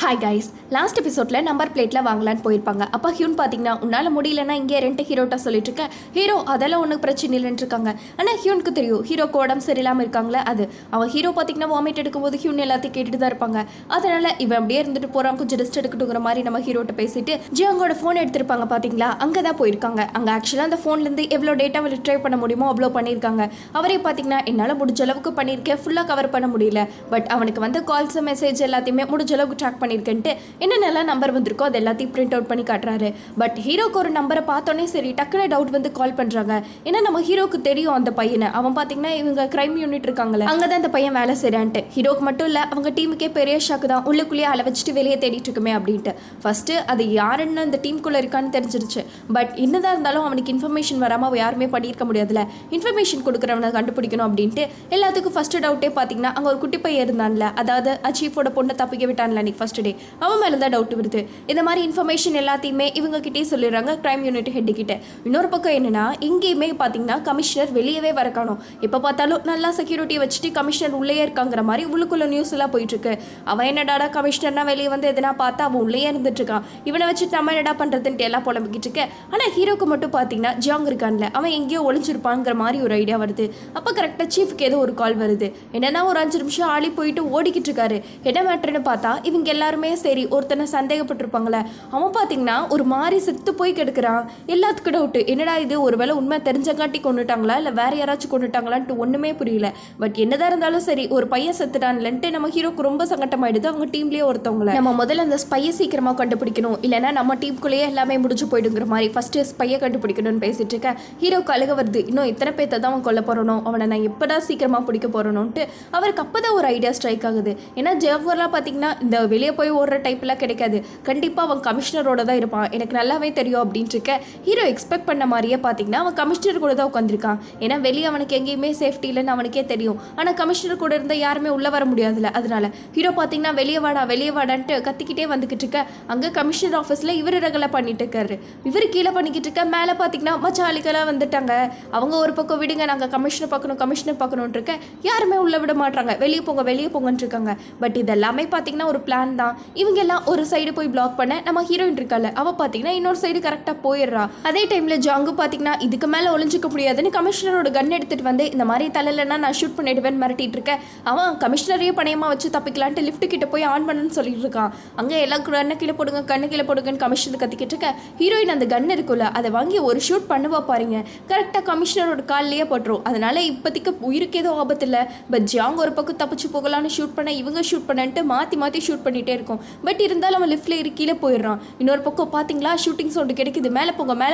Hi guys, last எபிசோடில் number பிளேட்டில் வாங்கலான்னு போயிருப்பாங்க. அப்போ ஹியூன் பார்த்தீங்கன்னா உன்னால் முடியலன்னா இங்கே ரெண்டு ஹீரோட்ட சொல்லிட்டு இருக்க. ஹீரோ அதெல்லாம் ஒன்றும் பிரச்சனை இல்லைன்னு இருக்காங்க. ஆனால் ஹியூனுக்கு தெரியும் ஹீரோக்கு உடம்பு சரியில்லாமல் இருக்காங்களே. அது அவன் ஹீரோ பார்த்தீங்கன்னா வாமிட் எடுக்கும்போது ஹியூன் எல்லாத்தையும் கேட்டுட்டு தான் இருப்பாங்க. அதனால் இவன் அப்படியே இருந்துட்டு போகிறான், கொஞ்சம் ரெஸ்ட் எடுக்கட்டுங்கிற மாதிரி நம்ம ஹீரோட்ட பேசிட்டு ஜியாங்கோட ஃபோன் எடுத்திருப்பாங்க பார்த்தீங்களா, அங்கே தான் போயிருக்காங்க. அங்கே ஆக்சுவலாக அந்த ஃபோன்லேருந்து எவ்வளோ டேட்டாவை ரிட்ரைவ் பண்ண முடியுமோ அவ்வளோ பண்ணியிருக்காங்க. அவரே பார்த்தீங்கன்னா என்னால் முடிஞ்ச அளவுக்கு பண்ணியிருக்கேன், ஃபுல்லாக கவர் பண்ண முடியல, பட் அவனுக்கு வந்து கால்ஸ் மெசேஜ் எல்லாத்தையுமே முடிஞ்ச அளவுக்கு ட்ராக் பண்ணியிருக்கேன்ட்டு என்னென்ன நம்பர் வந்திருக்கோ அது எல்லாத்தையும் பிரிண்ட் அவுட் பண்ணி காட்டுறாரு. பட் ஹீரோக்கு ஒரு நம்பரை பார்த்தோன்னே சரி டக்குனு டவுட் வந்து கால் பண்ணுறாங்க. ஏன்னா நம்ம ஹீரோக்கு தெரியும் அந்த பையனை, அவன் பார்த்தீங்கன்னா இவங்க கிரைம் யூனிட் இருக்காங்களே அங்கே தான் அந்த பையன் வேலை செய்கிறான்ட்டு. ஹீரோக்கு மட்டும் இல்லை அவங்க டீமுக்கே பெரிய ஷாக்கு தான், உள்ளுக்குள்ளேயே அலை வச்சுட்டு வெளியே தேடிட்டு இருக்குமே அப்படின்ட்டு. ஃபஸ்ட்டு அது யாருன்னு அந்த டீமுக்குள்ளே இருக்கான்னு தெரிஞ்சிருச்சு. பட் என்னதான் இருந்தாலும் அவனுக்கு இன்ஃபர்மேஷன் வராமல் யாருமே பண்ணியிருக்க முடியாதுல்ல, இன்ஃபர்மேஷன் கொடுக்குறவனை கண்டுபிடிக்கணும் அப்படின்ட்டு எல்லாத்துக்கும் ஃபஸ்ட்டு டவுட்டே பார்த்தீங்கன்னா அங்கே ஒரு குட்டி பையன் இருந்தான்ல, அதாவது சீஃபோட பொண்ணை தப்பிக்க விட்டான்ல அன்றைக்கி ஃபஸ்ட் டே, அவன் மேலே தான் டவுட் வருது. இந்த மாதிரி இன்ஃபர்மேஷன் எல்லாத்தையுமே இவங்க கிட்டே சொல்லிடுறாங்க கிரைம் யூனிட் ஹெட் கிட்ட. இன்னொரு பக்கம் என்னன்னா இங்கேயுமே பார்த்தீங்கன்னா கமிஷனர் வெளியவே வர காணோம். எப்போ பார்த்தாலும் நல்லா செக்யூரிட்டியை வச்சுட்டு கமிஷனர் உள்ளே இருக்காங்கிற மாதிரி உள்ளுக்குள்ள நியூஸ் எல்லாம் போயிட்டு இருக்கு. அவன் என்னடா கமிஷனர்னா வெளியே வந்து எதனா பார்த்தா அவன் உள்ளே இருந்துட்டு இருக்கான், இவனை வச்சுட்டு நம்ம என்னடா பண்ணுறதுன்ட்டு எல்லாம் புலம்பிக்கிட்டு இருக்கு. ஆனால் ஹீரோக்கு மட்டும் பார்த்தீங்கன்னா ஜியாங் இருக்கான்ல, அவன் எங்கேயோ ஒளிஞ்சிருப்பாங்கிற மாதிரி ஒரு ஐடியா வருது. அப்போ கரெக்டாக சீஃப்க்கு ஏதோ ஒரு கால் வருது. என்னன்னா ஒரு 5 நிமிஷம் ஆளி போயிட்டு ஓடிக்கிட்டு இருக்காரு. என்ன மேட்டர்னு பார்த்தா இவங்க எல்லாருமே சரி ஒருத்தனை சந்தேகப்பட்டிருப்பாங்களே, அவன் பார்த்தீங்கன்னா ஒரு மாதிரி செத்து போய் கெடுக்கிறான். எல்லாத்துக்கும் டவுட்டு என்னடா இது, ஒருவேளை உண்மை தெரிஞ்சங்காட்டி கொண்டுட்டாங்களா இல்லை வேற யாராச்சும் கொண்டுட்டாங்களான்ட்டு ஒன்றுமே புரியல. பட் என்னதான் இருந்தாலும் சரி ஒரு பையன் செத்துட்டான்லன்ட்டு நம்ம ஹீரோக்கு ரொம்ப சங்கட்டமாயிடுது. அவங்க டீம்லேயே ஒருத்தவங்கள நம்ம முதல்ல அந்த ஸ்பையை சீக்கிரமாக கண்டுபிடிக்கணும், இல்லைன்னா நம்ம டீமுக்குள்ளேயே எல்லாமே முடிஞ்சு போயிடுங்கிற மாதிரி ஃபஸ்ட்டு ஸ்பையை கண்டுபிடிக்கணும்னு பேசிட்டு இருக்கேன். ஹீரோக்கு அழுக வருது, இன்னும் இத்தனை பேர்த்த தான் அவன் கொல்ல போகிறனோ, அவனை நான் எப்படா சீக்கிரமாக பிடிக்க போகிறனோன்ட்டு அவருக்கு அப்போ தான் ஒரு ஐடியா ஸ்ட்ரைக் ஆகுது. ஏன்னா ஜெவர்லாம் பார்த்தீங்கன்னா இந்த வெளியே போய் ஓடுற டைப்லாம் கிடைக்காது, கண்டிப்பாக அவன் கமிஷனரோட தான் இருப்பான், எனக்கு நல்லாவே தெரியும் அப்படின்ட்டு இருக்க. ஹீரோ எக்ஸ்பெக்ட் பண்ண மாதிரியே பார்த்தீங்கன்னா அவன் கமிஷனர் கூட தான் உட்காந்துருக்கான். ஏன்னா வெளியே அவனுக்கு எங்கேயுமே சேஃப்டி இல்லைன்னு அவனுக்கே தெரியும். ஆனால் கமிஷனர் கூட இருந்தால் யாருமே உள்ளே வர முடியாதுல்ல, அதனால ஹீரோ பார்த்தீங்கன்னா வெளியே வாடான்ட்டு கத்திக்கிட்டே வந்துக்கிட்டு இருக்க. அங்கே கமிஷனர் ஆஃபீஸில் இவர் ரகலை பண்ணிட்டு இருக்காரு, இவர் கீழே பண்ணிக்கிட்டு இருக்க. மேலே பார்த்தீங்கன்னா மச்சாலிக்கெல்லாம் வந்துட்டாங்க. அவங்க ஒரு பக்கம் விடுங்க, நாங்கள் கமிஷனர் பார்க்கணுன்ட்டு இருக்க. யாருமே உள்ளே விட மாட்டாங்க, வெளியே போங்கன்ட்டு இருக்காங்க. பட் இதெல்லாமே பார்த்தீங்கன்னா ஒரு பிளான் தான். இவங்க எல்லாம் ஒரு சைடு போய் பிளாக் பண்ண நம்ம ஹீரோயின் இருக்கால அவள் பார்த்தீங்கன்னா இன்னொரு சைடு கரெக்டாக போயிடுறா. அதே டைமில் ஜாங்கு பார்த்தீங்கன்னா இதுக்கு மேலே ஒளிஞ்சிக்க முடியாதுன்னு கமிஷனரோட கன் எடுத்துகிட்டு வந்து இந்த மாதிரி தலையிலன்னா நான் ஷூட் பண்ணிடுவேன்னு மிரட்டிட்டு இருக்கேன். அவன் கமிஷனரையே பணையமாக வச்சு தப்பிக்கலான்ட்டு லிஃப்ட் கிட்ட போய் ஆன் பண்ணுன்னு சொல்லிட்டு இருக்கான். அங்கே எல்லாம் கண்ணை கீழே போடுங்கன்னு கமிஷனர் கத்திக்கிட்டு இருக்க. ஹீரோயின் அந்த கன் இருக்குல்ல அதை வாங்கி ஒரு ஷூட் பண்ணுவா பாருங்க, கரெக்டாக கமிஷனரோட காலிலேயே போட்டுரும். அதனால இப்போதைக்கு உயிருக்கு ஏதோ ஆபத்து இல்லை. பட் ஜாங் ஒரு பக்கம் தப்பிச்சு போகலான்னு ஷூட் பண்ண, இவங்க ஷூட் பண்ணன்ட்டு மாற்றி ஷூட் பண்ணிகிட்டே இருக்கும். பட் இருந்தாலும் அவன் லிஃப்ட்ல கீழே போயிடுறான். இன்னொரு பக்கம் பார்த்தீங்களா ஷூட்டிங் சவுண்டு கிடைக்குது, மேலே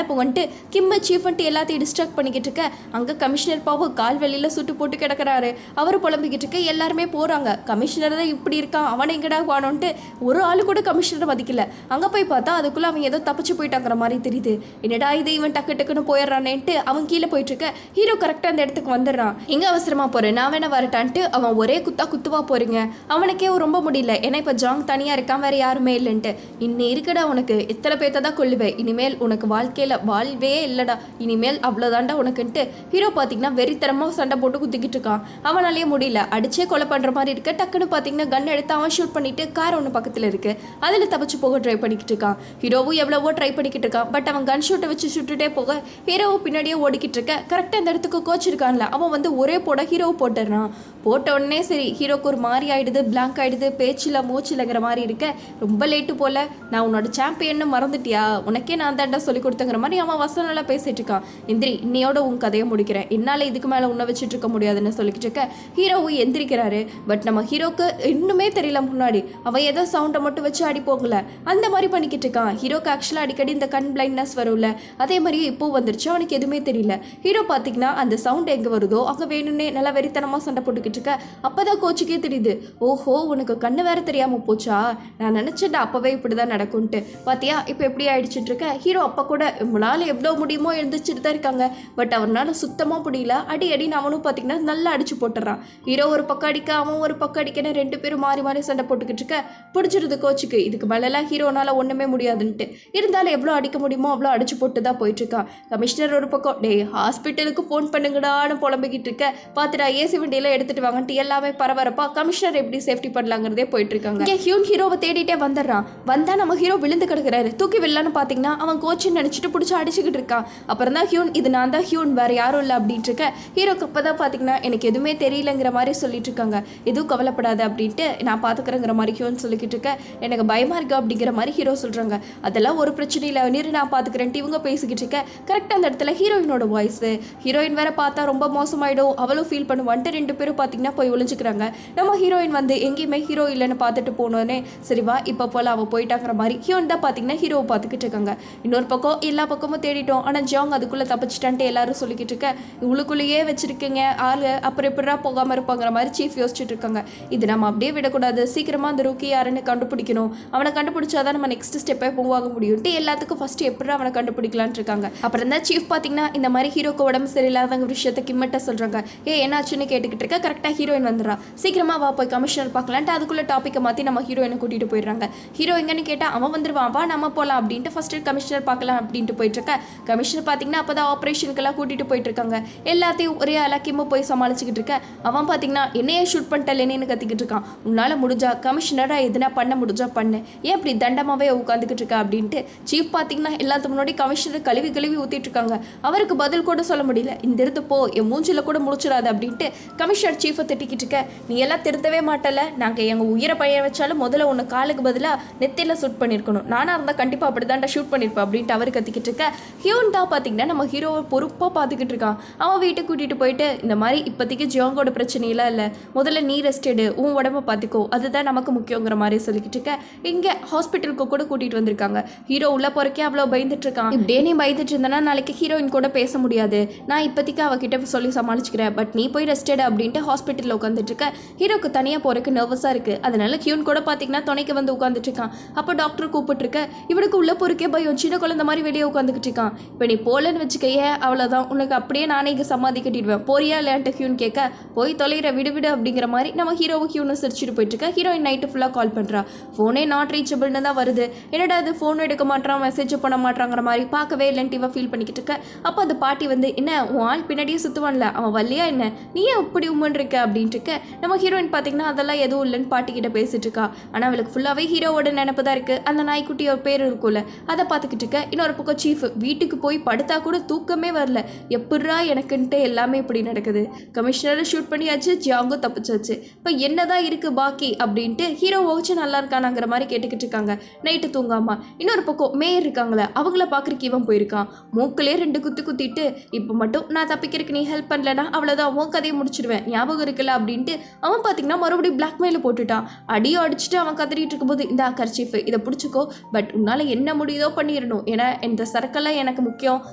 போங்கன்ட்டு கிம்ம சீஃப்ன்ட்டு எல்லாத்தையும் டிஸ்ட்ராக்ட் பண்ணிக்கிட்டு இருக்க. அங்கே கமிஷனர் பாவம் கால் வெளியில் சுட்டு போட்டு கிடக்கிறாரு, அவர் புலம்பிக்கிட்டு இருக்க. எல்லாருமே போகிறாங்க, கமிஷனர் தான் இப்படி இருக்கான், அவனை எங்கடா வானோன்ட்டு ஒரு ஆளு கூட கமிஷனரை மதிக்கல. அங்கே போய் பார்த்தா அதுக்குள்ளே அவன் ஏதோ தப்பிச்சு போயிட்டாங்கிற மாதிரி தெரியுது. என்னடா இது இவன் டக்குன்னு போயிடுறானேன்ட்டு அவன் கீழே போயிட்டு இருக்க. ஹீரோ கரெக்டாக அந்த இடத்துக்கு வந்துடுறான். எங்கே அவசரமா போகிறேன், நான் வேணா வரட்டான்ட்டு அவன் ஒரே குத்துவா போறீங்க. அவனுக்கே ரொம்ப முடியல, ஏன்னா இப்போ ஜாங் தனியாக இருக்கான், வேற யாருமே இல்லைன்ட்டு. இன்னும் இருக்குடா உனக்கு எத்தனை பேர்த்த தான் கொல்லுவேன், இனிமேல் உனக்கு வாழ்க்கையில் வாழ்வே இல்லைடா, இனிமேல் அவ்வளோதாண்டா உனக்குன்ட்டு ஹீரோ பார்த்தீங்கன்னா வெறித்தரமாக சண்டை போட்டு குத்திக்கிட்டு இருக்கான். அவனாலேயே முடியல, அடிச்சே கொலை பண்ணுற மாதிரி இருக்க. டக்குன்னு பார்த்தீங்கன்னா கன் எடுத்து அவன் ஷூட் பண்ணிட்டு கார் ஒன்று பக்கத்தில் இருக்கு, அதில் தப்பிச்சு போக ட்ரை பண்ணிக்கிட்டு இருக்கான். ஹீரோவும் எவ்வளவோ ட்ரை பண்ணிக்கிட்டு இருக்கான். பட் அவன் கன் ஷூட்டை வச்சு சுட்டுட்டே போக ஹீரோவும் பின்னாடியே ஓடிக்கிட்டு இருக்க. கரெக்டாக இந்த இடத்துக்கு கோச் இருக்கான்ல, அவன் வந்து ஒரே போட ஹீரோவை போட்டுடுறான். போட்ட உடனே சரி ஹீரோக்கு ஒரு மாதிரி ஆயிடுது, பிளாங்க் ஆயிடுது, பேச்சில் மூச்சில்ங்கிற மாதிரி இருக்க. ரொம்ப லேட்டு போல, நான் உன்னோட சாம்பியன்னு மறந்துட்டியா, உனக்கே நான் தாண்டா சொல்லி கொடுத்தங்கிற மாதிரி அவன் வசனம்லாம் பேசிட்டு இருக்கான். எந்திரி, இன்னையோட உன் கதையை முடிக்கிறேன், என்னால் இதுக்கு மேலே உன்னை வச்சுட்டு இருக்க முடியாதுன்னு சொல்லிக்கிட்டு இருக்க. ஹீரோவும் எந்திரிக்கிறாரு. பட் நம்ம ஹீரோக்கு இன்னுமே தெரியல, முன்னாடி அவன் ஏதோ சவுண்டை மட்டும் வச்சு அடி போகல அந்த மாதிரி பண்ணிக்கிட்டு இருக்கான். ஹீரோக்கு ஆக்சுவலாக அடிக்கடி இந்த கண் பிளைண்ட்னஸ் வரும்ல, அதே மாதிரி இப்போ வந்துருச்சு, அவனுக்கு எதுவுமே தெரியல. ஹீரோ பார்த்தீங்கன்னா அந்த சவுண்ட் எங்கே வருதோ அங்கே வேணும்னே நல்லா வெறித்தனமாக சண்டை போட்டுக்கிட்டு இருக்க. அப்போதான் கோச்சுக்கே தெரியுது, ஓஹோ உனக்கு கண்ணு வேற தெரியாமல் போச்சா, நான் நினச்சேன்டா அப்போவே இப்படி தான் நடக்கும்ட்டு. பார்த்தியா இப்போ எப்படி ஆயிடுச்சுட்டு இருக்க. ஹீரோ அப்போ கூட நம்மளால் எவ்வளோ முடியுமோ எழுந்திரிச்சிட்டு தான் இருக்காங்க. பட் அவனால் சுத்தமாக முடியல, அடின்னு அவனும் பார்த்தீங்கன்னா நல்லா அடிச்சு போட்டுறான். ஹீரோ ஒரு பக்கம் அடிக்க, அவன் ஒரு பக்கம் அடிக்கன்னு 2 பேரும் மாறி சண்டை போட்டுக்கிட்டு இருக்க. பிடிச்சிருது கோச்சுக்கு, இதுக்கு மேலெல்லாம் ஹீரோனால ஒன்றுமே முடியாதுன்ட்டு. இருந்தாலும் எவ்வளோ அடிக்க முடியுமோ அவ்வளோ அடிச்சு போட்டு தான் போயிட்டு இருக்கான். கமிஷனர் ஒரு பக்கம் ஹாஸ்பிட்டலுக்கு ஃபோன் பண்ணுங்கடான்னு புலம்பிக்கிட்டு இருக்க. பார்த்துடா ஏசி வண்டியெல்லாம் எடுத்துட்டு எடுத்துட்டு வாங்கன்ட்டு எல்லாமே பரபரப்பா கமிஷனர் எப்படி சேஃப்டி பண்ணலாங்கிறதே போயிட்டு இருக்காங்க. இங்கே ஹியூன் ஹீரோவை தேடிட்டே வந்துடுறான். வந்தா நம்ம ஹீரோ விழுந்து கிடக்குறாரு. தூக்கி வில்லன்னு பாத்தீங்கன்னா அவன் கோச்சுன்னு நினைச்சிட்டு பிடிச்சி அடிச்சுக்கிட்டு இருக்கான். அப்புறம் தான் ஹியூன் இது நான் தான் ஹியூன், வேற யாரும் இல்லை அப்படின்ட்டு இருக்க. ஹீரோக்கு அப்பதான் பாத்தீங்கன்னா எனக்கு எதுவுமே தெரியலங்கிற மாதிரி சொல்லிட்டு இருக்காங்க. எதுவும் கவலைப்படாது அப்படின்ட்டு நான் பாத்துக்கிறேங்கிற மாதிரி ஹியூன் சொல்லிக்கிட்டு இருக்க. எனக்கு பயமா இருக்கு அப்படிங்கிற மாதிரி ஹீரோ சொல்றாங்க. அதெல்லாம் ஒரு பிரச்சனை இல்லை, நீர் நான் பாத்துக்கிறேன்ட்டு இவங்க பேசிக்கிட்டு இருக்க. கரெக்டா அந்த இடத்துல ஹீரோயினோட வாய்ஸ், ஹீரோயின் வேற பார்த்தா ரொம்ப மோசமாயிடும், அவளும் ஃபீல் பண்ணுவான்ட்டு 2 பேரும் பார்த்தீங்கன்னா போய் ஒளிஞ்சுக்கிறாங்க. நம்ம ஹீரோயின் வந்து எங்கேயுமே ஹீரோ இல்லைன்னு பார்த்துட்டு போனோன்னே சரி வா இப்போ போல அவள் போயிட்டாங்கிற மாதிரி ஹீரோயின் தான் பார்த்தீங்கன்னா ஹீரோவை பார்த்துக்கிட்டு இருக்காங்க. இன்னொரு பக்கம் எல்லா பக்கமும் தேடிட்டோம், ஆனால் ஜாங் அதுக்குள்ளே தப்பிச்சிட்டான்ட்டு எல்லாரும் சொல்லிக்கிட்டு இருக்க. இவளுக்குள்ளேயே வச்சிருக்கீங்க ஆளு, அப்புறம் எப்படா போகாமல் இருப்பாங்கிற மாதிரி சீஃப் யோசிச்சுட்டு இருக்காங்க. இது நம்ம அப்படியே விடக்கூடாது, சீக்கிரமாக அந்த ரூக்கி யாருன்னு கண்டுபிடிக்கணும், அவனை கண்டுபிடிச்சாதான் நம்ம நெக்ஸ்ட் ஸ்டெப்பை போவாக முடியும்ட்டு எல்லாத்துக்கும் ஃபர்ஸ்ட் எப்படி அவனை கண்டுபிடிக்கலான்னு இருக்காங்க. அப்புறம் தான் சீஃப் பார்த்தீங்கன்னா இந்த மாதிரி ஹீரோக்கு உடம்பு சரியில்லாத விஷயத்தை கிம்மட்ட சொல்றாங்க. என்னாச்சுன்னு கேட்டுக்கிட்டு இருக்க. கரெக்டாக ஹீரோயின் வந்துடுறா. சீக்கிரமா வா போய் கமிஷனர் பார்க்கலான்ட்டு அதுக்குள்ள டாப்பிக்கை மாற்றி நம்ம ஹீரோயினை கூட்டிட்டு போயிடுறாங்க. ஹீரோ எங்கன்னு கேட்டால் அவன் வந்துடுவான், வா நம்ம போகலாம் அப்படின்ட்டு ஃபர்ஸ்ட் கமிஷனர் பார்க்கலாம் அப்படின்ட்டு போயிட்டு இருக்க. கமிஷனர் பார்த்தீங்கன்னா அப்போதான் ஆப்ரேஷனுக்கெல்லாம் கூட்டிட்டு போயிட்டு இருக்காங்க. எல்லாத்தையும் ஒரே அலக்கியமா போய் சமாளிச்சுக்கிட்டு இருக்க. அவன் பார்த்தீங்கன்னா என்னையே ஷூட் பண்ணிட்டேன்னு கத்திக்கிட்டு இருக்கான். உன்னால முடிஞ்சா கமிஷனராக எதுனா பண்ண முடிஞ்சா பண்ணு, ஏன் இப்படி தண்டமாவே உட்காந்துக்கிட்டு இருக்கா அப்படின்ட்டு சீஃப் பார்த்தீங்கன்னா எல்லாத்துக்கு முன்னாடி கமிஷனர் கழுவி கழுவி ஊத்திட்டு இருக்காங்க. அவருக்கு பதில் கூட சொல்ல முடியல. இந்த இருந்து போ, என் மூஞ்சில கூட முடிச்சிடாது அப்படின்ட்டு கமிஷனர் சீஃபை திட்டிக்கிட்டு இருக்க. நீ எல்லாம் திருத்தவே மாட்டல, நாங்கள் எங்கள் உயிரை பையன் வச்சாலும் முதல்ல உன்னை காலுக்கு பதிலாக நெத்தியில் ஷூட் பண்ணியிருக்கணும், நானாக இருந்தால் கண்டிப்பாக அப்படி தான்டா ஷூட் பண்ணியிருப்பேன் அப்படின்ட்டு அவர் கத்திக்கிட்டு இருக்க. ஹியூன் தான் பார்த்தீங்கன்னா நம்ம ஹீரோவை பொறுப்பாக பார்த்துக்கிட்டு இருக்கான். அவன் வீட்டுக்கு கூட்டிகிட்டு போயிட்டு இந்த மாதிரி இப்போதைக்கு ஜியோங்கோட பிரச்சனையெல்லாம் இல்லை, முதல்ல நீ ரெஸ்ட் எடு, உன் உடம்பை பார்த்துக்கோ, அதுதான் நமக்கு முக்கியங்கிற மாதிரி சொல்லிக்கிட்டு இருக்க. இங்கே ஹாஸ்பிட்டலுக்கு கூட கூட்டிகிட்டு வந்திருக்காங்க. ஹீரோ உள்ள போறக்கே அவ்வளோ பயந்துட்டு இருக்கான். இப்படியே நீ பயந்துட்டு இருந்தனா நாளைக்கு ஹீரோயின் கூட பேச முடியாது, நான் இப்போதைக்கு அவகிட்ட சொல்லி சமாளிச்சுக்கிறேன், பட் நீ போய் ரெஸ்ட் எடு அப்படின்ட்டு ஹாஸ்பிட்டலில் உட்காந்துட்டு இருக்க. ஹீரோக்கு தனியாக போறதுக்கு நர்வஸாக இருக்கு. அதனால ஹியூன் கூட பார்த்தீங்கன்னா துணைக்கு வந்து உட்காந்துட்டு இருக்கான். அப்போ டாக்டர் கூப்பிட்டு இருக்க. இவனுக்கு உள்ள போறக்கே பயம், சின்ன குழந்தை மாதிரி வெளியே உட்காந்துக்கிட்டு இருக்கான். இப்போ நீ போலன்னு வச்சுக்கையே அவ்வளோதான், உனக்கு அப்படியே நானே இங்கே சமாதி கட்டிடுவேன், போறியா இல்லையான்ட்டு ஹியூன் கேட்க. போய் தொலைகிற விடு விடு அப்படிங்கிற மாதிரி நம்ம ஹீரோவை ஹியூனை சிரிச்சுட்டு போயிட்டு இருக்க. ஹீரோயின் நைட்டு ஃபுல்லாக கால் பண்ணுறா. ஃபோனே நாட் ரீச்சபிள்னு தான் வருது. என்னடா அது ஃபோன் எடுக்க மாட்டான், மெசேஜ் பண்ண மாட்டாங்கிற மாதிரி பார்க்கவே இல்லைன்ட்டு இவ ஃபீல் பண்ணிக்கிட்டு இருக்க. அப்போ அந்த பாட்டி வந்து என்ன உன் ஆள் பின்னாடியே சுற்றுவான்ல, அவன் வல்லையா என்ன, நீ ஏன் இப்படி உம்மன் இருக்க அப்படின்ட்டு இருக்க. நம்ம ஹீரோயின் பார்த்தீங்கன்னா அதெல்லாம் எதுவும் இல்லைன்னு பாட்டிக்கிட்ட பேசிட்டு இருக்கா. ஆனால் அவளுக்கு ஃபுல்லாகவே ஹீரோவோட நினைப்பு தான் இருக்குது. அந்த நாய்க்குட்டி ஒரு பேர் இருக்கும்ல, அதை பார்த்துக்கிட்டு இருக்க. இன்னொரு பக்கம் சீஃப் வீட்டுக்கு போய் படுத்தா கூட தூக்கமே வரல, எப்பட்றா எனக்குன்ட்டு எல்லாமே இப்படி நடக்குது. கமிஷனரை ஷூட் பண்ணியாச்சு, ஜியாங்கும் தப்பிச்சாச்சு, இப்போ என்னதான் இருக்குது பாக்கி அப்படின்ட்டு ஹீரோ ஓச்சு நல்லா இருக்கானாங்கிற மாதிரி கேட்டுக்கிட்டு இருக்காங்க நைட்டு தூங்காமா. இன்னொரு பக்கம் மேயர் இருக்காங்களே, அவங்கள பார்க்குறக்கு இவன் போயிருக்கான். மூக்கிலே 2 குத்து குத்திட்டு இப்போ மட்டும் நான் தப்பிக்கிறதுக்கு நீ ஹெல்ப் பண்ணலன்னா அவ்வளோதான், உன் கதையை முடிச்சிடுவேன், ஞாபகம் இருக்குல்ல அப்படின்ட்டு அவன் பார்த்தீங்கன்னா மறுபடியும் பிளாக்மெயில் போட்டுட்டான். அடியோ அடிச்சுட்டு அவன் கதறிட்டு இருக்கும்போது இந்த கர்ச்சீஃப் இதை பிடிச்சிக்கோ, பட் உன்னால் என்ன முடியுதோ பண்ணிடணும், ஏன்னா இந்த சரக்கெல்லாம் எனக்கு முக்கியம்,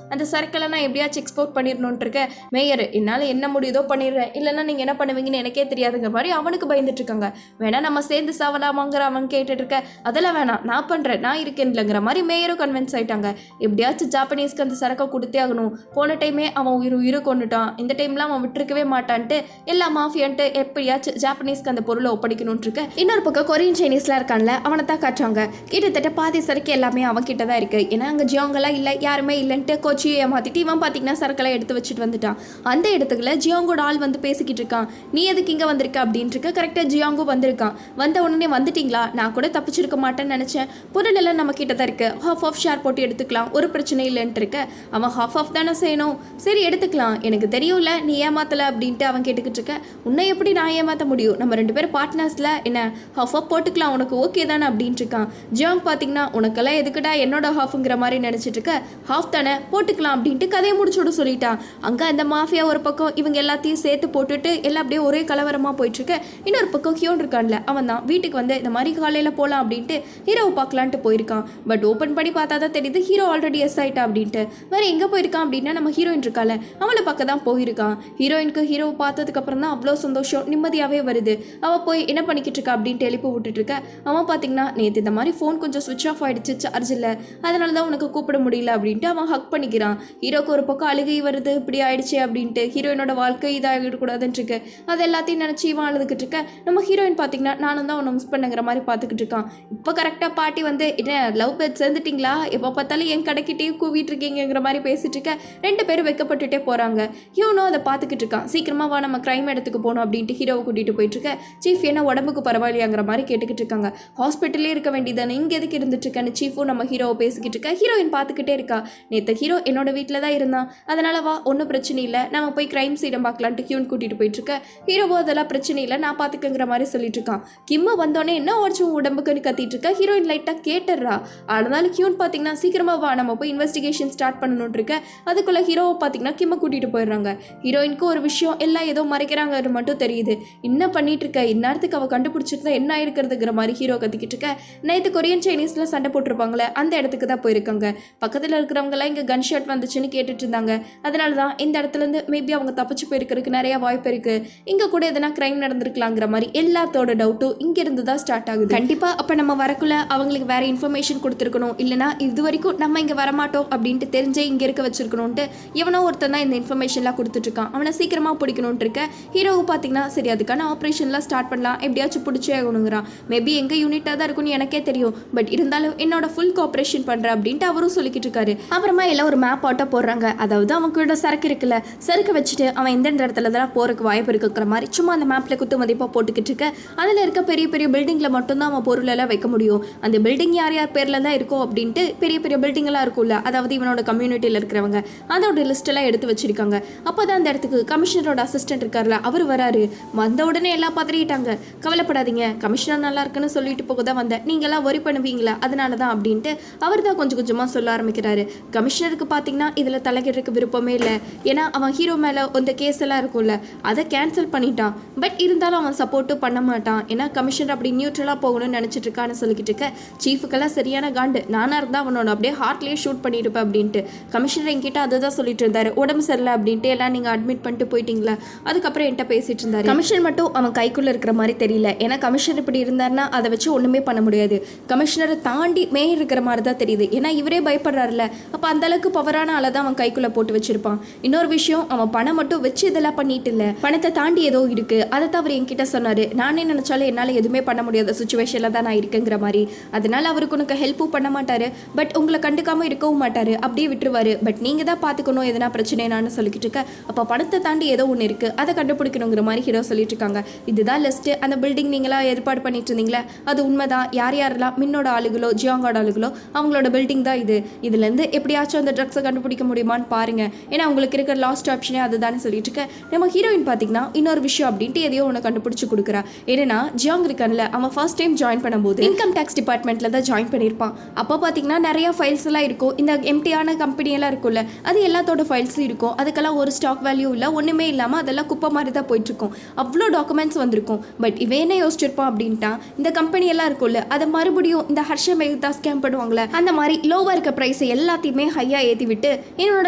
அந்த சரக்கெல்லாம் நான் எப்படியாச்சும் எக்ஸ்போர்ட் பண்ணிடணுன்ட்டு இருக்கேன். மேயர் என்னால் என்ன முடியுதோ பண்ணிடுறேன், இல்லைன்னா நீங்கள் என்ன பண்ணுவீங்கன்னு எனக்கே தெரியாதுங்கிற மாதிரி அவனுக்கு பயந்துட்டு இருக்காங்க. வேணா நம்ம சேர்ந்து சாவலாமாங்கிற அவன் கேட்டுட்டு இருக்க. அதெல்லாம் வேணாம், நான் பண்ணுறேன், நான் இருக்கேன்லங்கிற மாதிரி மேயரும் கன்வின்ஸ் ஆயிட்டாங்க. எப்படியாச்சும் ஜாப்பனீஸ்க்கு அந்த சரக்கை கொடுத்தே ஆகணும், போன டைமே அவன் உயிரை கொண்டுட்டான், இந்த டைம்லாம் அவன் விட்டுருக்கவே மாட்டான்ட்டு எல்லா மாஃபியான்ட்டு எப்படியாச்சும் ஜாப்பனீஸ்க்கு அந்த பொருளை ஒப்படைக்கணும்னு இருக்க. இன்னொரு பக்கம் கொரியன் சைனீஸ்லாம் இருக்கான்ல, அவனை தான் காட்டுறாங்க. கிட்டத்தட்ட பாதி சரக்கு எல்லாமே அவன் கிட்ட தான் இருக்கு. ஏன்னா அங்கே ஜியோங்கெல்லாம் இல்லை, யாருமே இல்லைன்ட்டு கோச்சியை ஏமாத்திட்டு இவன் பார்த்தீங்கன்னா சரக்கெல்லாம் எடுத்து வச்சுட்டு வந்துட்டான். அந்த இடத்துக்குள்ள ஜியோங்கோட ஆள் வந்து பேசிக்கிட்டு இருக்கான். நீ எதுக்கு இங்கே வந்திருக்க அப்படின்ட்டு இருக்க. கரெக்டாக ஜியோங்கோ வந்திருக்கான். வந்த உடனே வந்துட்டீங்களா, நான் கூட தப்பிச்சிருக்க மாட்டேன்னு நினச்சேன், பொருள் எல்லாம் நம்ம கிட்ட தான் இருக்கு, ஹாஃப் ஆஃப் ஷேர் போட்டு எடுத்துக்கலாம், ஒரு பிரச்சனை இல்லைன்ட்டு இருக்க. அவன் ஹாஃப் ஆஃப் தானே செய்யணும், சரி எடுத்துக்கலாம், எனக்கு தெரியும்ல நீ ஏமாத்தலை அப்படின்ட்டு அவன் கேட்டுக்கிட்டு இருக்க. உன்னை எப்படி நான் ஏமாற்ற முடியும், நம்ம 2 பேரும் பார்ட்னர்ஸில், என்ன ஹாஃப் ஆஃப் போட்டுக்கலாம், உனக்கு ஓகே தானே அப்படின்ட்டு இருக்கான். ஜியாங் பார்த்தீங்கன்னா உனக்கெல்லாம் எதுக்குடா என்னோட ஹாஃப்ங்கிற மாதிரி நினச்சிட்டு இருக்க, ஹாஃப் தானே போட்டுக்கலாம் அப்படின்ட்டு கதையை முடிச்சோட சொல்லிட்டான். அங்கே அந்த மாஃபியா ஒரு பக்கம் இவங்க எல்லாத்தையும் சேர்த்து போட்டுட்டு எல்லாம் அப்படியே ஒரே கலவரமாக போயிட்டுருக்கு. இன்னொரு பக்கம் ஹியோன் இருக்கான்ல, அவன் தான் வீட்டுக்கு வந்து இந்த மாதிரி காலையில் போகலாம் அப்படின்ட்டு ஹீரோவை பார்க்கலான்ட்டு போயிருக்கான். பட் ஓப்பன் பண்ணி பார்த்தா தான் தெரியுது ஹீரோ ஆல்ரெடி எஸ் ஆயிட்டா அப்படின்ட்டு. வேறு எங்கே போயிருக்கான் அப்படின்னா நம்ம ஹீரோயின் இருக்கால, அவளை பார்க்க தான் போயிருக்கான். ஹீரோயினுக்கு ஹீரோவை பார்த்ததுக்கப்புறம் தான் அவ்வளோ சந்தோஷம், நிம்மதியாகவே வருது. அவள் போய் என்ன பண்ணிக்கிட்டு இருக்கா அப்படின்ட்டு எழுப்பி விட்டுட்டு இருக்க. அவன் பார்த்தீங்கன்னா நேற்று இந்த மாதிரி ஃபோன் கொஞ்சம் சுவிட்ச் ஆஃப் ஆகிடுச்சு, சார்ஜ் இல்லை, அதனால தான் உனக்கு கூப்பிட முடியல அப்படின்ட்டு அவன் ஹக் பண்ணிக்கிறான். ஹீரோக்கு ஒரு பக்கம் அழுகை வருது, இப்படி ஆயிடுச்சு அப்படின்ட்டு, ஹீரோயினோட வாழ்க்கை இதாகிடக்கூடாதுன்னு இருக்கு. அது எல்லாத்தையும் நினச்சி இவன் அழுதுகிட்டு இருக்க. நம்ம ஹீரோயின் பார்த்தீங்கன்னா நானும் தான் உன்னை மிஸ் பண்ணுங்கிற மாதிரி பார்த்துக்கிட்டு இருக்கான். இப்போ கரெக்டாக பாட்டி வந்து என்ன லவ் பேர்ட் சேர்ந்துட்டிங்களா, எப்போ பார்த்தாலும் என் கடைக்கிட்டே கூவிட்டு இருக்கீங்கிற மாதிரி பேசிட்டு இருக்க. 2 பேரும் வைக்கப்பட்டுட்டே போகிறாங்க. ஹியூனோ அதை பார்த்துக்கிட்டு இருக்கான். சீக்கிரமாக வா நம்ம கிரைம் இடத்துக்கு போகணும் அப்படின்ட்டு ஹீரோவை கூட்டிகிட்டு போயிட்டுருக்க. சீஃப் என்ன உடம்புக்கு பரவாயில்லையாங்கிற மாதிரி கேட்டுக்கிட்டு இருக்காங்க. ஹாஸ்பிட்டலே இருக்க வேண்டியதானே, இங்கே எதுக்கு இருந்துட்டு இருக்கேன்னு சீஃபும் நம்ம ஹீரோவை பேசிக்கிட்டு இருக்கா. ஹீரோயின் பார்த்துக்கிட்டே இருக்கா. நேற்று ஹீரோ என்னோட வீட்டில் தான் இருந்தான், அதனால வா ஒன்றும் பிரச்சனை இல்லை, நம்ம போய் கிரைம் சீடம் பார்க்கலான்ட்டு ஹியூன் கூட்டிகிட்டு போயிட்டுருக்க. ஹீரோவோ அதெல்லாம் பிரச்சனை இல்லை, நான் பார்த்துக்கங்கிற மாதிரி சொல்லிட்டு இருக்கான். கிம்மா வந்தோடனே என்ன உடச்சும் உடம்புக்குன்னு கத்திட்டு இருக்கா. ஹீரோயின் லைட்டாக கேட்டுடுறா. அதனால ஹியூன் பார்த்தீங்கன்னா சீக்கிரமாக வா நம்ம போய் இன்வெஸ்டிகேஷன் ஸ்டார்ட் பண்ணணும்னு இருக்க. அதுக்குள்ளே ஹீரோவை பார்த்தீங்கன்னா கிம்மை கூட்டிகிட்டு போயிடுறாங்க. ஹீரோயினுக்கு ஒரு விஷயம் எல்லாம் ஏதோ மறைக்கிறாங்கன்னு மட்டும் தெரியுது. என்ன பண்ணிட்டு இருக்க, இந்நேரத்துக்கு அவள் கண்டுபிடிச்சிருந்தா என்ன ஆயிருக்கிறதுங்கிற மாதிரி ஹீரோ கத்திக்கிட்டு இருக்க. நைட்டு கொரியன் சைனீஸில் சண்டை போட்டிருப்பாங்களே அந்த இடத்துக்கு தான் போயிருக்காங்க. பக்கத்தில் இருக்கிறவங்களாம் இங்கே கன் ஷாட் வந்துச்சுன்னு கேட்டுட்டு இருந்தாங்க. அதனால தான் இந்த இடத்துலேருந்து மேபி அவங்க தப்பிச்சு போயிருக்கிறதுக்கு நிறைய வாய்ப்பு இருக்குது. இங்கே கூட எதனா கிரைம் நடந்திருக்கலாங்கிற மாதிரி எல்லாத்தோட டவுட்டும் இங்கேருந்து தான் ஸ்டார்ட் ஆகுது. கண்டிப்பாக அப்போ நம்ம வரக்குள்ள அவங்களுக்கு வேற இன்ஃபர்மேஷன் கொடுத்துருக்கணும், இல்லைனா இது வரைக்கும் நம்ம இங்கே வரமாட்டோம் அப்படின்ட்டு தெரிஞ்சே இங்கே இருக்க வச்சிருக்கணும்ட்டு எவனோ ஒருத்தன் தான் இந்த இன்ஃபர்மேஷன்லாம் கொடுத்துட்ருக்கான். அவனை சீக்கிரமாக பிடிக்கணும்னு இருக்க. ஹீரோவை பார்த்தீங்கன்னா சரி அதுக்கான ஆப்ரேஷன்லாம் ஸ்டார்ட் பண்ணலாம், எப்படியாச்சும் பிடிச்சே ஆகணுங்கிறான். மேபி எங்கள் யூனிட்டாக தான் இருக்கும்னு எனக்கே தெரியும், பட் இருந்தாலும் என்னோட ஃபுல் கோஆப்ரேஷன் பண்ணுறேன் அப்படின்ட்டு அவரும் சொல்லிக்கிட்டு இருக்காரு. அப்புறமா எல்லாம் ஒரு மேப் ஆட்டோ போடுறாங்க. அதாவது அவன் கூட சரக்கு இருக்குல்ல, சரக்கு வச்சுட்டு அவன் எந்தெந்த இடத்துல தான் போகிறதுக்கு வாய்ப்பு இருக்குங்கிற மாதிரி சும்மா அந்த மேப்பில் குத்து மதிப்பாக போட்டுக்கிட்டு இருக்க. அதில் இருக்க பெரிய பெரிய பில்டிங்கில் மட்டும்தான் அவன் பொருளெல்லாம் வைக்க முடியும். அந்த பில்டிங் யார் யார் பேரில் தான் இருக்கும் அப்படின்ட்டு பெரிய பெரிய பில்டிங்கெல்லாம் இருக்கும்ல, அதாவது இவனோட கம்யூனிட்டியில் இருக்கிறவங்க அதோட லிஸ்ட்டெல்லாம் எடுத்து வச்சிருக்காங்க. அப்போ தான் அந்த இடத்துக்கு கமிஷனரோட அசிஸ்டன்ட் இருக்கார்ல அவர் வராரு. வந்த உடனே எல்லாம் பதறிட்டாங்க. கவலைப்படாதீங்க, கமிஷனர் நல்லா இருக்குன்னு சொல்லிட்டு போக தான் வந்தேன், நீங்களாம் ஒரி பண்ணுவீங்களா அதனால தான் அப்படின்ட்டு அவர் தான் கொஞ்சம் கொஞ்சமாக சொல்ல ஆரம்பிக்கிறாரு. கமிஷனருக்கு பார்த்தீங்கன்னா இதில் தலையிடறதுக்கு விருப்பமே இல்லை. ஏன்னா அவன் ஹீரோ மேலே அந்த கேஸ் எல்லாம் இருக்கும்ல அதை கேன்சல் பண்ணிட்டான். பட் இருந்தாலும் அவன் சப்போர்ட்டும் பண்ண மாட்டான். ஏன்னா கமிஷனர் அப்படி நியூட்ரலாக போகணும்னு நினச்சிட்டு இருக்கான்னு சொல்லிக்கிட்டு இருக்க. சீஃபுக்கெல்லாம் சரியான காண்டு, நானாக இருந்தால் அவனோட அப்படியே ஹார்ட்லேயே ஷூட் பண்ணியிருப்பேன் அப்படின்ட்டு. கமிஷனர் என்கிட்ட அதை தான் சொல்லிட்டு இருந்தாரு, உடம்பு சரியில்லை அப்படின்ட்டு எல்லாம் நீங்கள் அட்மிட் பண்ணிட்டு போயிட்டீங்களா. அதுக்கப்புறம் என்கிட்ட பேசிட்டு இருந்தாரு. கமிஷனர் மட்டும் அவன் கைக்குள்ளே இருக்கிற மாதிரி தெரியல. ஏன்னா கமிஷனர் இப்படி இருந்தாருன்னா அதை வச்சு ஒன்றுமே பண்ண முடியாது. கமிஷனரை தாண்டி மேயர் இருக்கிற மாதிரி தான் தெரியுது. ஏன்னா இவரே பயப்படுறாருல, அப்போ அந்த அளவுக்கு பவரான ஆளை தான் அவன் கைக்குள்ளே போட்டு வச்சிருப்பான். இன்னொரு விஷயம், அவன் பணம் மட்டும் வச்சு இதெல்லாம் பண்ணிட்டு இல்லை, பணத்தை தாண்டி ஏதோ இருக்கு. அதை தான் அவர் என்கிட்ட சொன்னாரு. நானே நினைச்சாலும் என்னால் எதுவுமே பண்ண முடியாத சுச்சுவேஷனில் தான் நான் இருக்குங்கிற மாதிரி. அதனால அவருக்கு உனக்கு ஹெல்ப்பும் பண்ண மாட்டாரு, பட் உங்களை கண்டுக்காம இருக்கவும் மாட்டாரு, அப்படியே விட்டுருவாரு. பட் நீங்க தான் பார்த்துக்கணும் எதனா பிரச்சனைனான்னு சொல்லிக்கிட்டு இருக்க. அப்போ பணத்தை தாண்டி ஏதோ ஒன்று இருக்கு, அதை கண்டுபிடிக்கணுங்கிற மாதிரி ஹீரோ சொல்லிட்டு இருக்காங்க. இதுதான் லிஸ்ட். அந்த பில்டிங் நீங்களா ஏற்பாடு பண்ணிட்டு இருந்தீங்களா, அது உண்மைதான். யார் யாரெல்லாம் மின்னோட ஆளுகளோ ஜியாங்கோட ஆளுகளோ அவங்களோட பில்டிங் தான் இது. இதுலேருந்து எப்படியாச்சும் அந்த ட்ரக்ஸை கண்டுபிடிக்க முடியுமான்னு பாருங்க. ஏன்னா உங்களுக்கு இருக்கிற லாஸ்ட் ஆப்ஷனே அதுதானே சொல்லிட்டு இருக்க. நம்ம ஹீரோயின் பார்த்தீங்கன்னா இன்னொரு விஷயம் அப்படின்ட்டு எதையோ ஒன்று கண்டுபிடிச்சு கொடுக்குறா. ஏன்னா ஜியாங் இருக்கான்ல, அவன் ஃபர்ஸ்ட் டைம் ஜாயின் பண்ணும்போது இன்கம் டேக்ஸ் டிபார்ட்மெண்ட்டில் தான் ஜாயின் பண்ணியிருப்பான். அப்போ பார்த்தீங்கன்னா நிறைய ஃபைல்ஸ் எல்லாம் இருக்கும். இந்த எம்டியான கம்பெனியெல்லாம் இருக்கும்ல, அது எல்லாத்தோட ஃபைல்ஸும் இருக்கும். அதுக்கெல்லாம் ஒரு ஸ்டாக் வேல்யூ இல்லை, ஒன்றுமே இல்லாமல் அதெல்லாம் குப்பை மாதிரி தான் போயிட்டுருக்கும். அவ்வளோ டாக்குமெண்ட்ஸ் வந்திருக்கும். பட் இவன் என்ன யோசிச்சிருப்பான் அப்படின்ட்டா, இந்த கம்பெனி எல்லாம் இருக்கும்ல அதை மறுபடியும் இந்த ஹர்ஷ மேகதா ஸ்கேம் பண்ணுவாங்களே அந்த மாதிரி லோவாக இருக்க ப்ரைஸை எல்லாத்தையுமே ஹையாக ஏற்றி விட்டு என்னோட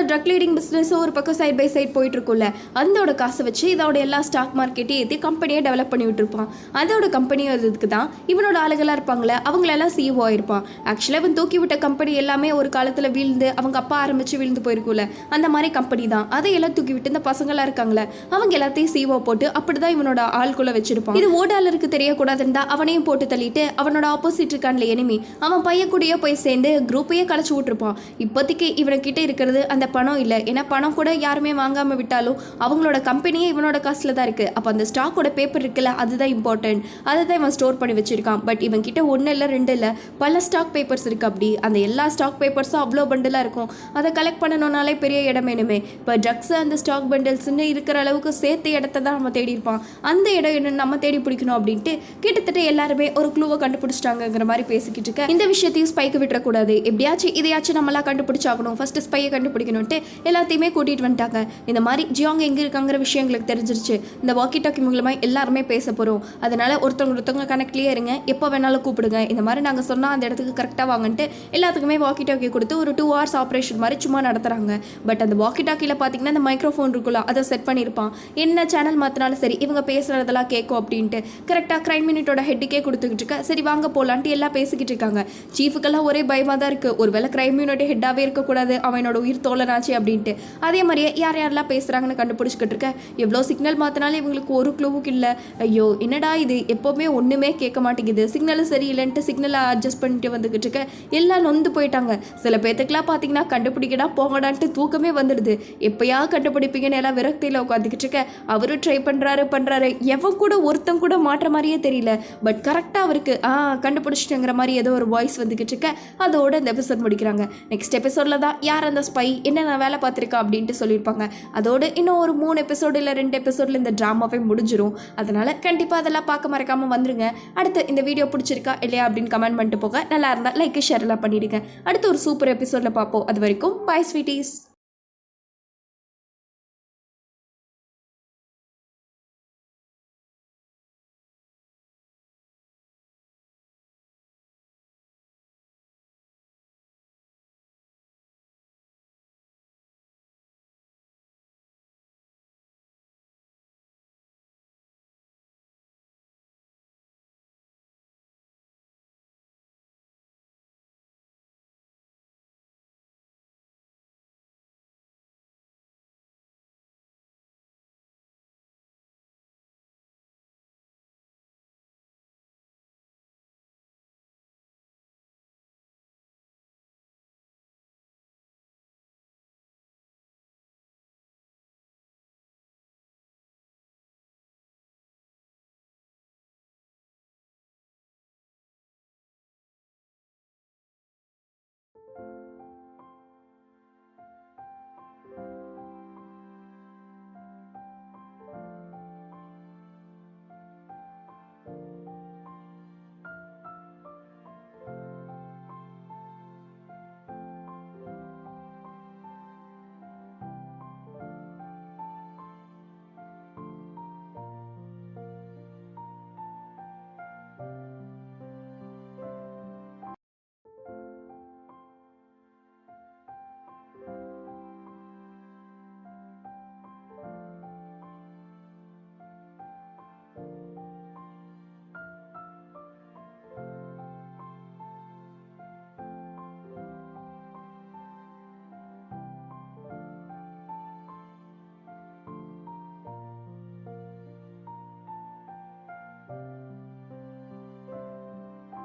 ட்ரக் லீடிங் பிஸ்னஸ் ஒரு பக்கம் சைட் பை சைட் போயிட்டு இருக்கும்ல, அதோட காசை வச்சு இதோட எல்லா ஸ்டாக் மார்க்கெட்டையும் ஏற்றி கம்பெனியை டெவலப் பண்ணி விட்டுருப்பான். அதோட கம்பெனி இதுக்கு தான் இவனோட ஆளுகளாக இருப்பாங்களே அவங்களெல்லாம் சிஇஓ ஆயிருப்பான். ஆக்சுவலாக இவன் தூக்கி விட்ட கம்பெனி எல்லாமே ஒரு காலத்தில் வீழ்ந்து அவங்க அப்பா ஆரம்பித்து விழுந்து போயிருக்கும்ல, அந்த மாதிரி கம்பெனி தான். அதையெல்லாம் தூக்கி விட்டு இந்த பசங்களாக இருக்காங்களே அவங்க எல்லாத்தையும் சிஇஓ போட்டு அப்படி தான் இவனோட ஆளுக்குள்ளே வச்சிருப்பான். இது ஓடாளருக்கு தெரியக்கூடாதுன்னு தான் அவனையும் போட்டு தள்ளிட்டு அவனோட ஆப்போசிட் இருக்கான்ல எனிமி, அவன் பையக்கூடயே போய் சேர்ந்து குரூப்பையே கலைச்சி விட்டுருப்பான். இப்போதைக்கு இவனுக்கிட்ட இருக்கிறது அந்த பணம் இல்லை. ஏன்னா பணம் கூட யாருமே வாங்காமல் விட்டாலும் அவங்களோட கம்பெனியே இவனோட காசில் தான் இருக்குது. அப்போ அந்த ஸ்டாக்கோட பேப்பர் இருக்குல்ல அதுதான் இம்பார்ட்டன்ட், அதை தான் இவன் ஸ்டோர் பண்ணி வச்சிருக்கான். பட் இவன் கிட்ட ஒன்று இல்லை ரெண்டு இல்லை பல ஸ்டாக் பேப்பர்ஸ் இருக்கு. அப்படி அந்த எல்லா ஸ்டாக் பேப்பர்ஸும் அவ்வளோ பண்டிலாக இருக்கும். அதை கலெக்ட் பண்ணணும்னாலே பெரிய இடம் வேணுமே. இப்போ ட்ரக்ஸ் அந்த ஸ்டாக் பண்டில்ஸ்ன்னு இருக்கிற அளவுக்கு சேர்த்து இடத்த தான் நம்ம தேடி இருப்பான். அந்த இடம் என்னன்னு நம்ம தேடி பிடிக்கணும் அப்படின்ட்டு கிட்டத்தட்ட எல்லாருமே ஒரு க்ளூவை கண்டுபிடிச்சிட்டாங்கிற மாதிரி பேசிக்கிட்டு இருக்க. இந்த விஷயத்தையும் ஸ்பைக்கு விட்டுறக்கூடாது, எப்படியாச்சும் இதையாச்சும் நம்மளாம் கண்டுபிடிச்சாகணும், ஃபர்ஸ்ட் ஸ்பையை கண்டுபிடிக்கணும்ட்டு எல்லாத்தையுமே கூட்டிகிட்டு வந்துட்டாங்க. இந்த மாதிரி ஜியாங் எங்கே இருக்காங்கிற விஷயம் எங்களுக்கு தெரிஞ்சிருச்சு. இந்த வாக்கி டாக்கி மூலமாக எல்லாருமே பேச போகிறோம். அதனால ஒருத்தவங்க கனெக்ட்லேயே இருங்க, எப்போ வேணாலும் கூப்பிடுங்க. இந்த மாதிரி நாங்கள் சொன்னால் அந்த இடத்துக்கு கரெக்டாக வாங்கன்ட்டு எல்லாத்துக்குமே வாக்கி டாக்கி கொடுத்து ஒரு 2 hours ஆப்ரேஷன் மாதிரி சும்மா நடத்துகிறாங்க. பட் அந்த வாக்கி டாக்கியில் பார்த்தீங்கன்னா அந்த மைக்ரோஃபோன் இருக்குல்ல அதை செட் பண்ணியிருப்பான். என்ன சேனல் மாற்றினாலும் சரி இவங்க பேசுகிறதெல்லாம் கேட்கும் அப்படின்ட்டு கரெக்டாக கிரைம் யூனிட்டோட ஹெட்டுக்கே கொடுத்துக்கிட்டு இருக்க. சரி வாங்க போகலான்ட்டு எல்லாம் பேசிக்கிட்டு இருக்காங்க. சீஃபுக்கெல்லாம் ஒரே பயமாக தான் இருக்குது, ஒரு வேளை கிரைம் யூனிட் ஹெட்டாகவே இருக்கக்கூடாது, அவனோட உயிர் தோழனாச்சு அப்படின்ட்டு. அதே மாதிரியே யார் யாரெல்லாம் பேசுகிறாங்கன்னு கண்டுபிடிச்சிக்கிட்டு இருக்க. எவ்வளோ சிக்னல் மாற்றினாலும் இவங்களுக்கு ஒரு க்ளூவுக்கு இல்லை. ஐயோ என்னடா இது எப்போவுமே ஒன்றுமே கேட்க மாட்டேங்குது, சிக்னலும் சரியில்லைன்ட்டு சிக்னலை அட்ஜஸ்ட் பண்ணிட்டு வந்துக்கிட்டு இருக்க. எல்லாம் நொந்து போயிட்டாங்க. சில பேத்துக்கெல்லாம் பார்த்தீங்கன்னா கண்டுபிடிக்கடா போங்கடான்ட்டு தூக்கமே வந்துடுது. எப்போயா கண்டுபிடிப்பீங்கன்னு எல்லாம் விரக்தியில் உட்காந்துக்கிட்டு இருக்க. அவரும் ட்ரை பண்ணுறாரு எவன் கூட ஒருத்தன் கூட மாற்ற மாதிரியே தெரியல. பட் கரெக்டாக அவருக்கு கண்டுபிடிச்சிட்டேங்கிற மாதிரி ஏதோ ஒரு வாய்ஸ் வந்துக்கிட்டு இருக்க. அதோட இந்த எபிசோட் முடிக்கிறாங்க. நெக்ஸ்ட் எபிசோடில் தான் யார் அந்த ஸ்பை, என்னென்ன வேலை பார்த்துருக்கா அப்படின்ட்டு சொல்லியிருப்பாங்க. அதோடு இன்னும் ஒரு 3 எபிசோடு இல்லை 2 எபிசோடில் இந்த ட்ராமாவே முடிஞ்சிடும். அதனால் கண்டிப்பாக அதெல்லாம் பார்க்க மறக்காமல் வந்துருங்க. அடுத்து இந்த வீடியோ பிடிச்சிருக்கா இல்லையா அப்படின்னு கமெண்ட் பண்ணிட்டு போக, நல்லா இருந்தால் லைக் ஷேர் எல்லாம் பண்ணிவிடுங்க. அடுத்து ஒரு சூப்பர் எபிசோடில் பார்ப்போம். அது வரைக்கும் பை ஸ்வீட்டீஸ்.